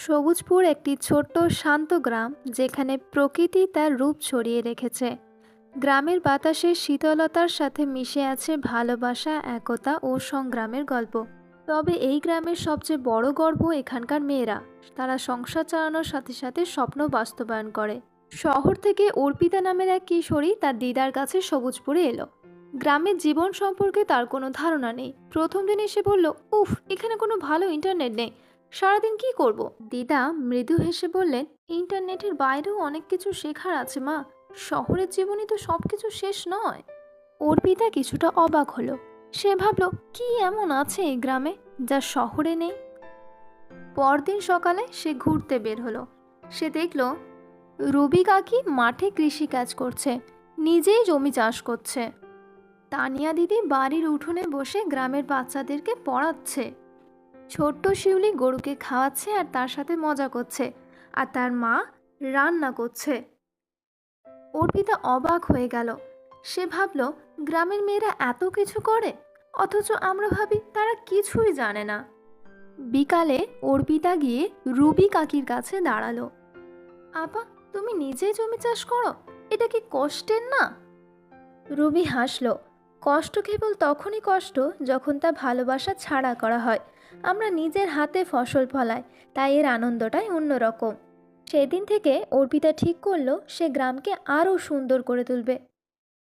সবুজপুর একটি ছোট্ট শান্ত গ্রাম যেখানে প্রকৃতি তার রূপ ছড়িয়ে রেখেছে। গ্রামের বাতাসে শীতলতার সাথে মিশে আছে ভালোবাসা, একতা ও সংগ্রামের গল্প। তবে এই গ্রামের সবচেয়ে বড় গর্ব এখানকার মেয়েরা। তারা সংসার চালানোর সাথে সাথে স্বপ্ন বাস্তবায়ন করে। শহর থেকে অর্পিতা নামের এক কিশোরী তার দিদার কাছে সবুজপুরে এলো। গ্রামের জীবন সম্পর্কে তার কোনো ধারণা নেই। প্রথম দিন এসে বলল, উফ, এখানে কোনো ভালো ইন্টারনেট নেই, সারাদিন কি করব। দিদা মৃদু হেসে বললেন, ইন্টারনেটের বাইরেও অনেক কিছু শেখার আছে মা, শহরের জীবনই তো সবকিছু শেষ নয়। অর্পিতা কিছুটা অবাক হলো। সে ভাবল, কি এমন আছে এই গ্রামে যা শহরে নেই। পরদিন সকালে সে ঘুরতে বের হলো। সে দেখল রবি কাকি মাঠে কৃষি কাজ করছে, নিজেই জমি চাষ করছে। তানিয়া দিদি বাড়ির উঠোনে বসে গ্রামের বাচ্চাদেরকে পড়াচ্ছে। ছোট্ট শিউলি গরুকে খাওয়াচ্ছে আর তার সাথে মজা করছে, আর তার মা রান্না করছে। অর্পিতা অবাক হয়ে গেল। সে ভাবল, গ্রামের মেয়েরা এত কিছু করে, অথচ আমরা ভাবি তারা কিছুই জানে না। বিকালে অর্পিতা গিয়ে রুবি কাকির কাছে দাঁড়ালো। আপা, তুমি নিজেই জমি চাষ করো, এটা কি কষ্টের না? রুবি হাসলো। কষ্ট কেবল তখনই কষ্ট যখন তা ভালোবাসা ছাড়া করা হয়। আমরা নিজের হাতে ফসল ফলাই, তাই এর আনন্দটাই অন্যরকম। সেদিন থেকে অর্পিতা ঠিক করলো সে গ্রামকে আরও সুন্দর করে তুলবে।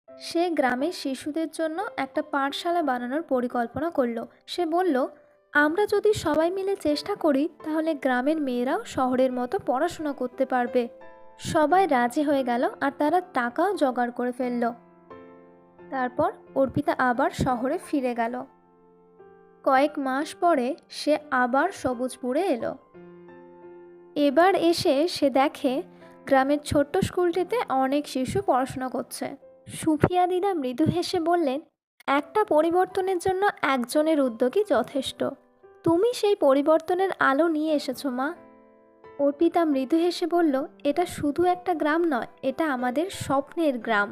সে গ্রামের শিশুদের জন্য একটা পাঠশালা বানানোর পরিকল্পনা করলো। সে বলল, আমরা যদি সবাই মিলে চেষ্টা করি তাহলে গ্রামের মেয়েরাও শহরের মতো পড়াশোনা করতে পারবে। সবাই রাজি হয়ে গেল আর তারা টাকাও জোগাড় করে ফেলল। তারপর অর্পিতা আবার শহরে ফিরে গেল। কয়েক মাস পরে সে আবার সবুজপুরে এলো। এবার এসে সে দেখে গ্রামের ছোট্ট স্কুলটিতে অনেক শিশু পড়াশোনা করছে। সুফিয়া দিদা মৃদু হেসে বললেন, একটা পরিবর্তনের জন্য একজনের উদ্যোগই যথেষ্ট। তুমি সেই পরিবর্তনের আলো নিয়ে এসেছো মা। অর্পিতা মৃদু হেসে বলল, এটা শুধু একটা গ্রাম নয়, এটা আমাদের স্বপ্নের গ্রাম।